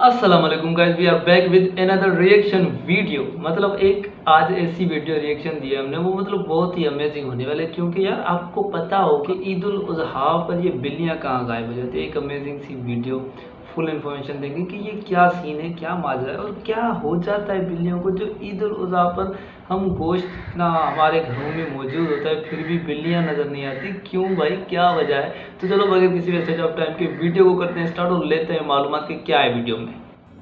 अस्सलाम वालेकुम guys, we are back with another reaction video. मतलब एक आज ऐसी वीडियो रिएक्शन दी है हमने, वो मतलब बहुत ही अमेजिंग होने वाले, क्योंकि यार आपको पता हो कि ईद उल अजहा पर ये बिल्लियाँ कहाँ गायब हो जाती है। एक अमेजिंग सी वीडियो फुल इन्फॉर्मेशन देंगे कि ये क्या सीन है, क्या माजरा है और क्या हो जाता है बिल्लियों को, जो ईद उल अजहा पर हम गोश्त ना हमारे घरों में मौजूद होता है फिर भी बिल्लियां नज़र नहीं आती। क्यों भाई, क्या वजह है? तो चलो बगैर किसी वेस्टेज ऑफ टाइम के वीडियो को करते हैं स्टार्ट और लेते हैं मालूमात कि क्या है वीडियो में।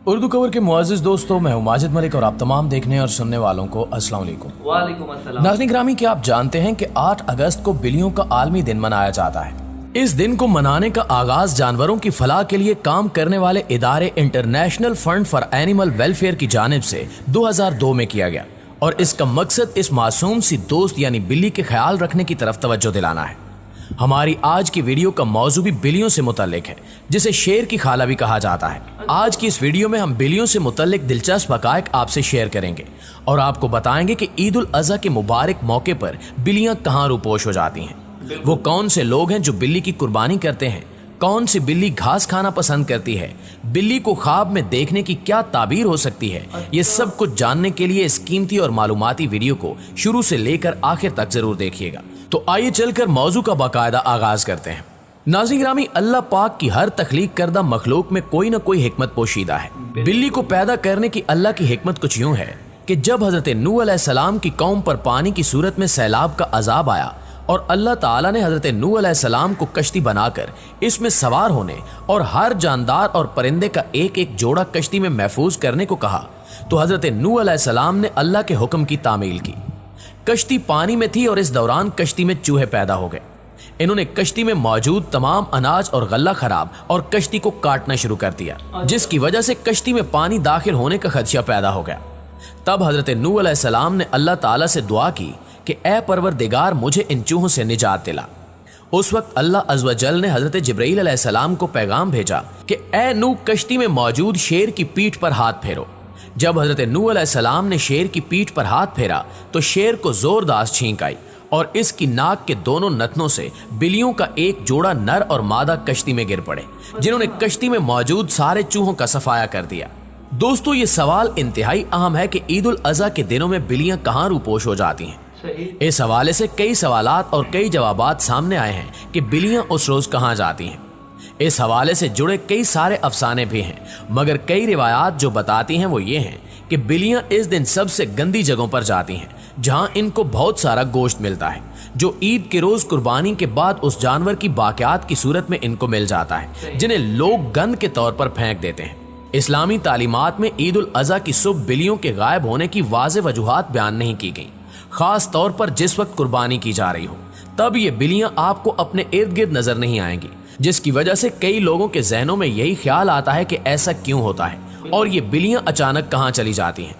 उर्दू कवर के मुआज़िज़ दोस्तों, मैं हूं माजिद मलिक और आप तमाम देखने और सुनने वालों को अस्सलाम वालेकुम। वालेकुम अस्सलाम। नाज़रीन ग्रामी, क्या आप जानते हैं कि 8 अगस्त को बिल्लियों का आलमी दिन मनाया जाता है। इस दिन को मनाने का आगाज जानवरों की फलाह के लिए काम करने वाले इदारे international fund for animal welfare की जानिब से 2002 में किया गया और इसका मकसद इस मासूम सी दोस्त यानी बिल्ली के ख्याल रखने की तरफ तवज्जो दिलाना है। हमारी आज की वीडियो का मौजू भी बिल्लियों से मुतल्लिक है, जिसे शेर की खाला भी कहा जाता है। आज की इस वीडियो में हम बिल्लियों से मुतल्लिक दिलचस्प हक़ाइक़ आपसे शेयर करेंगे और आपको बताएंगे कि ईद उल अज़हा के मुबारक मौके पर बिल्लियां कहाँ रूपोश हो जाती हैं, वो कौन से लोग हैं जो बिल्ली की कुर्बानी करते हैं, कौन सी बिल्ली घास खाना पसंद करती है, बिल्ली को ख्वाब में देखने की क्या ताबीर हो सकती है। ये सब कुछ जानने के लिए इस कीमती और मालूमाती वीडियो को शुरू से लेकर आखिर तक जरूर देखिएगा। तो आइए चलकर मौजू का बाकायदा आगाज करते हैं। नाज़रीन ग्रामी, अल्लाह पाक की हर तख्लीक करदा मखलूक में कोई न कोई हिकमत पोशीदा है। बिल्ली को पैदा करने की अल्लाह की हिकमत कुछ यूं है कि जब हजरत नूह अलैहिस्सलाम की कौम पर पानी की सूरत में सैलाब का अजाब आया और अल्लाह ताला ने हजरत नूह अलैहिस्सलाम को कश्ती बनाकर इसमें सवार होने और हर जानदार और परिंदे का एक एक जोड़ा कश्ती में महफूज करने को कहा, तो हजरत नूह अलैहिस्सलाम ने अल्लाह के हुक्म की तामील की। कश्ती पानी में थी और इस दौरान कश्ती में चूहे पैदा हो गए। इन्होंने कश्ती में मौजूद तमाम अनाज और गल्ला खराब और कश्ती को काटना शुरू कर दिया, जिसकी वजह से कश्ती में पानी दाखिल होने का खदशा पैदा हो गया। तब हजरत नूह अलैहिस्सलाम ने अल्लाह ताला से दुआ की कि ए परवरदिगार, मुझे इन चूहों से निजात दिला। उस वक्त अल्लाह अज़्वजल ने हजरत जिब्राईल अलैहिस्सलाम को पैगाम भेजा कि ए नूह, कश्ती में मौजूद शेर की पीठ पर हाथ फेरो। जब हजरत नूह अलैहिस्सलाम ने शेर की पीठ पर हाथ फेरा तो शेर को जोरदार छींक आई और इसकी नाक के दोनों नथनों से बिल्लियों का एक जोड़ा नर और मादा कश्ती में गिर पड़े, जिन्होंने कश्ती में मौजूद सारे चूहों का सफाया कर दिया। दोस्तों, ये सवाल इंतहाई अहम है कि ईद उल अज़हा के दिनों में बिल्लियां कहाँ रूपोश हो जाती हैं। इस हवाले से कई सवालात और कई जवाबात सामने आए हैं कि बिल्लियां उस रोज कहाँ जाती हैं। इस हवाले से जुड़े कई सारे अफसाने भी हैं, मगर कई रिवायात जो बताती हैं वो ये हैं कि बिल्लियां इस दिन सबसे गंदी जगहों पर जाती हैं जहां इनको बहुत सारा गोश्त मिलता है, जो ईद के रोज कुर्बानी के बाद उस जानवर की बाक़ियात की सूरत में इनको मिल जाता है, जिन्हें लोग गंद के तौर पर फेंक देते हैं। इस्लामी तालीमात में ईद उल अज़हा की सुबह बिल्लियों के गायब होने की वाज़ेह वजूहात बयान नहीं की गई, खास तौर पर जिस वक्त कुर्बानी की जा रही हो, तब ये बिल्लियां आपको अपने इर्द गिर्द नजर नहीं आएंगी, जिसकी वजह से कई लोगों के जहनों में यही ख्याल आता है कि ऐसा क्यों होता है और ये बिल्लियां अचानक कहाँ चली जाती हैं।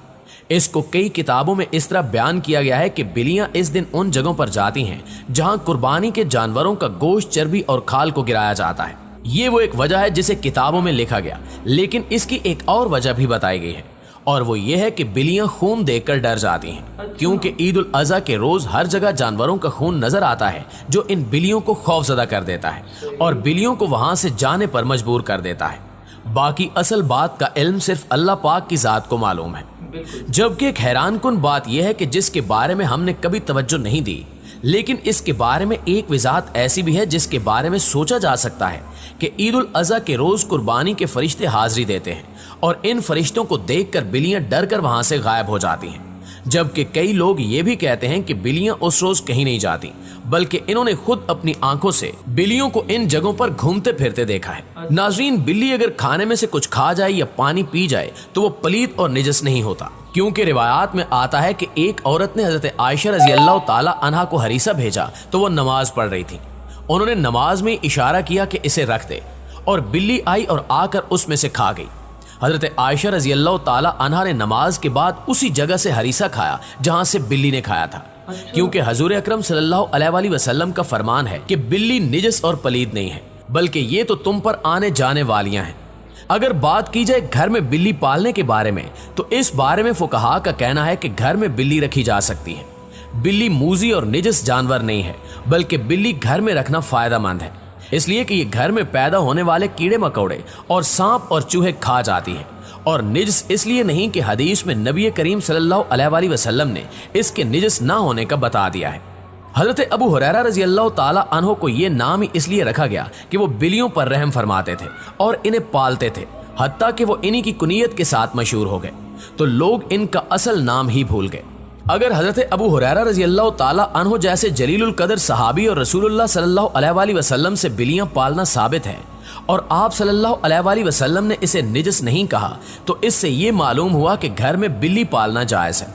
इसको कई किताबों में इस तरह बयान किया गया है कि बिल्लियां इस दिन उन जगहों पर जाती हैं जहां कुर्बानी के जानवरों का गोश्त, चर्बी और खाल को गिराया जाता है। ये वो एक वजह है जिसे किताबों में लिखा गया, लेकिन इसकी एक और वजह भी बताई गई है और वो ये है कि बिल्लियां खून देखकर डर जाती हैं, क्योंकि ईद उल अज़हा के रोज हर जगह जानवरों का खून नजर आता है, जो इन बिल्लियों को खौफजदा कर देता है और बिल्लियों को वहां से जाने पर मजबूर कर देता है। बाकी असल बात का इल्म सिर्फ अल्लाह पाक की जात को मालूम है। जबकि एक हैरानकुन बात यह है कि जिसके बारे में हमने कभी तवज्जो नहीं दी, लेकिन इसके बारे में एक वजाहत ऐसी भी है जिसके बारे में सोचा जा सकता है कि ईद उल अज़हा के रोज कुर्बानी के फरिश्ते हाजिरी देते हैं और इन फरिश्तों को देखकर बिल्लियां डर कर वहां से गायब हो जाती हैं। जबकि कई लोग ये भी कहते हैं कि बिल्लियां उस रोज कहीं नहीं जाती, बल्कि इन्होंने खुद अपनी आंखों से बिल्लियों को इन जगहों पर घूमते फिरते देखा है। नाज़रीन, बिल्ली अगर खाने में से कुछ खा जाए या पानी पी जाए तो वो पलीद और निजस नहीं होता, क्योंकि रिवायात में आता है कि एक औरत ने हजरत आयशा रज़ी अल्लाह ताला अन्हा को हरीसा भेजा तो वो नमाज पढ़ रही थी। उन्होंने नमाज में इशारा किया कि इसे रख दे और बिल्ली आई और आकर उसमें से खा गई। हजरत आयशा रज़ी अल्लाह ताला अन्हा ने नमाज के बाद उसी जगह से हरीसा खाया जहां से बिल्ली ने खाया था, क्योंकि हजूर अकरम सल्लल्लाहु अलैहि वसल्लम का फरमान है कि बिल्ली निजस और पलीद नहीं है, बल्कि ये तो तुम पर आने जाने वालियां हैं। अगर बात की जाए घर में बिल्ली पालने के बारे में, तो इस बारे में फुकहा का कहना है कि घर में बिल्ली रखी जा सकती है। बिल्ली मूजी और निजस जानवर नहीं है, बल्कि बिल्ली घर में रखना फायदेमंद है। اس لیے کہ یہ گھر میں پیدا ہونے والے کیڑے مکوڑے اور سانپ اور چوہے کھا جاتی ہیں، اور نجس اس لیے نہیں کہ حدیث میں نبی کریم صلی اللہ علیہ وآلہ وسلم نے اس کے نجس نہ ہونے کا بتا دیا ہے۔ حضرت ابو ہریرہ رضی اللہ تعالی عنہ کو یہ نام ہی اس لیے رکھا گیا کہ وہ بلیوں پر رحم فرماتے تھے اور انہیں پالتے تھے، حتیٰ کہ وہ انہی کی کنیت کے ساتھ مشہور ہو گئے تو لوگ ان کا اصل نام ہی بھول گئے۔ اگر حضرت ابو ہریرہ رضی اللہ تعالی عنہ جیسے جلیل القدر صحابی اور رسول اللہ صلی اللہ علیہ وآلہ وسلم سے بلیاں پالنا ثابت ہے اور آپ صلی اللہ علیہ وآلہ وسلم نے اسے نجس نہیں کہا، تو اس سے یہ معلوم ہوا کہ گھر میں بلی پالنا جائز ہے۔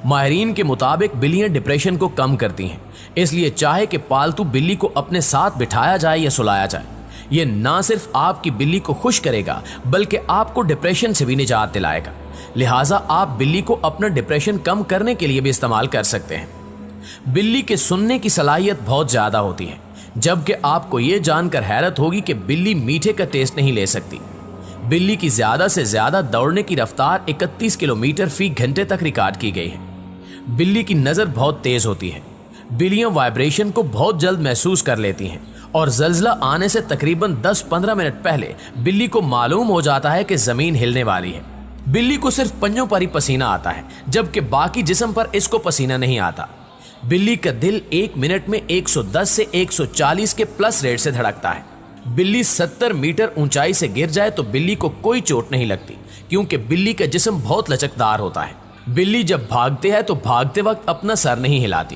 ماہرین کے مطابق بلیاں ڈپریشن کو کم کرتی ہیں، اس لیے چاہے کہ پالتو بلی کو اپنے ساتھ بٹھایا جائے یا سلایا جائے، یہ نہ صرف آپ کی بلی کو خوش کرے گا بلکہ آپ کو ڈپریشن سے بھی نجات دلائے گا۔ لہٰذا آپ بلی کو اپنا ڈپریشن کم کرنے کے لیے بھی استعمال کر سکتے ہیں۔ بلی کے سننے کی صلاحیت بہت زیادہ ہوتی ہے، جبکہ آپ کو یہ جان کر حیرت ہوگی کہ بلی میٹھے کا ٹیسٹ نہیں لے سکتی۔ بلی کی زیادہ سے زیادہ دوڑنے کی رفتار 31 کلومیٹر فی گھنٹے تک ریکارڈ کی گئی ہے۔ بلی کی نظر بہت تیز ہوتی ہے۔ بلیاں وائبریشن کو بہت جلد محسوس کر لیتی ہیں اور زلزلہ آنے سے تقریباً 10-15 منٹ پہلے بلی کو معلوم ہو جاتا ہے کہ زمین ہلنے والی ہے۔ بلی کو صرف پنجوں پر ہی پسینہ آتا ہے، جبکہ باقی جسم پر اس کو پسینہ نہیں آتا۔ بلی کا دل 1 منٹ میں 110 سے 140 کے پلس ریٹ سے دھڑکتا ہے۔ بلی 70 میٹر اونچائی سے گر جائے تو بلی کو کوئی چوٹ نہیں لگتی، کیونکہ بلی کا جسم بہت لچکدار ہوتا ہے۔ بلی جب بھاگتے ہیں تو بھاگتے وقت اپنا سر نہیں ہلاتی۔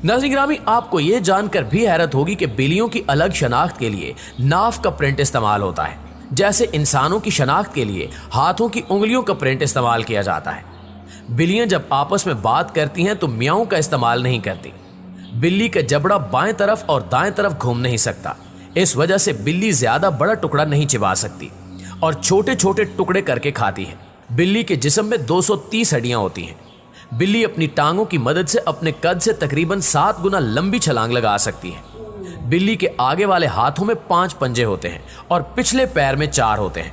ناظرین گرامی، آپ کو یہ جان کر بھی حیرت ہوگی کہ بلیوں کی الگ شناخت کے لیے ناف کا پرنٹ استعمال ہوتا ہے، جیسے انسانوں کی شناخت کے لیے ہاتھوں کی انگلیوں کا پرنٹ استعمال کیا جاتا ہے۔ بلیاں جب آپس میں بات کرتی ہیں تو میاؤں کا استعمال نہیں کرتی۔ بلی کا جبڑا بائیں طرف اور دائیں طرف گھوم نہیں سکتا، اس وجہ سے بلی زیادہ بڑا ٹکڑا نہیں چبا سکتی اور چھوٹے چھوٹے ٹکڑے کر کے کھاتی ہے۔ بلی کے جسم میں 230 ہڈیاں ہوتی ہیں۔ بلی اپنی ٹانگوں کی مدد سے اپنے قد سے تقریباً 7 گنا لمبی چھلانگ لگا سکتی ہے۔ بلی کے آگے والے ہاتھوں میں 5 پنجے ہوتے ہیں اور پچھلے پیر میں 4 ہوتے ہیں۔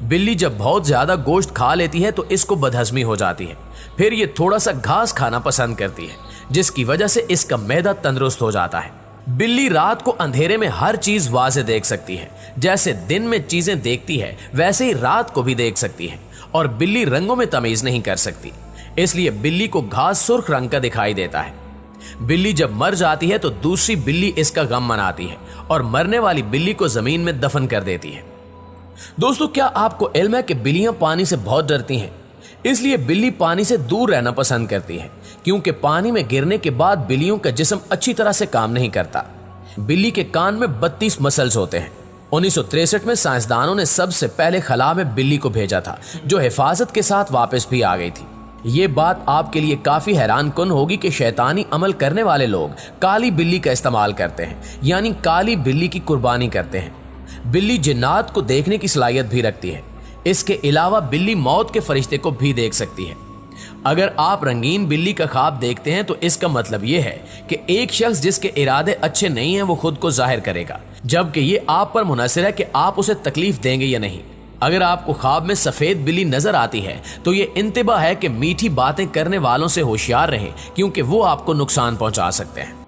بلی جب بہت زیادہ گوشت کھا لیتی ہے تو اس کو بدہضمی ہو جاتی ہے، پھر یہ تھوڑا سا گھاس کھانا پسند کرتی ہے، جس کی وجہ سے اس کا معدہ تندرست ہو جاتا ہے۔ بلی رات کو اندھیرے میں ہر چیز واضح دیکھ سکتی ہے، جیسے دن میں چیزیں دیکھتی ہے ویسے ہی رات کو بھی دیکھ سکتی ہے، اور بلی رنگوں میں تمیز نہیں کر سکتی، اس لیے بلی کو گھاس سرخ رنگ کا دکھائی دیتا ہے۔ بلی جب مر جاتی ہے تو دوسری بلی اس کا غم مناتی ہے اور مرنے والی بلی کو زمین میں دفن کر دیتی ہے۔ دوستو، کیا آپ کو علم ہے کہ بلیاں پانی سے بہت ڈرتی ہیں؟ اس لیے بلی پانی سے دور رہنا پسند کرتی ہے، کیونکہ پانی میں گرنے کے بعد بلیوں کا جسم اچھی طرح سے کام نہیں کرتا۔ بلی کے کان میں 32 مسلز ہوتے ہیں۔ 1963 میں سائنسدانوں نے سب سے پہلے خلا میں بلی کو بھیجا تھا، جو حفاظت کے ساتھ واپس بھی آ گئی تھی۔ یہ بات آپ کے لیے کافی حیران کن ہوگی کہ شیطانی عمل کرنے والے لوگ کالی بلی کا استعمال کرتے ہیں، یعنی کالی بلی کی قربانی کرتے ہیں۔ بلی جنات کو دیکھنے کی صلاحیت بھی رکھتی ہے۔ اس کے علاوہ بلی موت کے فرشتے کو بھی دیکھ سکتی ہے۔ اگر آپ رنگین بلی کا خواب دیکھتے ہیں تو اس کا مطلب یہ ہے کہ ایک شخص جس کے ارادے اچھے نہیں ہیں وہ خود کو ظاہر کرے گا، جبکہ یہ آپ پر منحصر ہے کہ آپ اسے تکلیف دیں گے یا نہیں۔ اگر آپ کو خواب میں سفید بلی نظر آتی ہے تو یہ انتباہ ہے کہ میٹھی باتیں کرنے والوں سے ہوشیار رہیں، کیونکہ وہ آپ کو نقصان پہنچا سکتے ہیں۔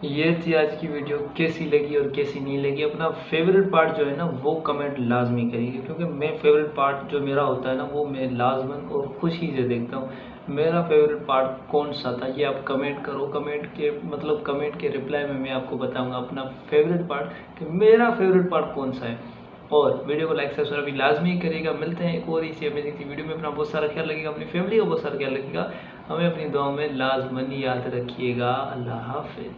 یہ تھی آج کی ویڈیو، کیسی لگی اور کیسی نہیں لگی؟ اپنا فیوریٹ پارٹ جو ہے نا وہ کمنٹ لازمی کریے، کیونکہ میں فیوریٹ پارٹ جو میرا ہوتا ہے نا وہ میں لازماً اور خوشی سے دیکھتا ہوں۔ میرا فیوریٹ پارٹ کون سا تھا یہ آپ کمنٹ کرو، کمنٹ کے رپلائی میں آپ کو بتاؤں گا اپنا فیوریٹ پارٹ کہ میرا فیوریٹ پارٹ کون سا ہے۔ اور ویڈیو کو لائک سبسکرائب بھی لازمی کرے گا۔ ملتے ہیں ایک اور اسی امیزنگ سی ویڈیو میں۔ اپنا بہت سارا خیال رکھیے گا، اپنی فیملی کا بہت سارا خیال رکھیے گا، ہمیں اپنی دعاؤں میں لازماً یاد رکھیے گا۔ اللہ حافظ۔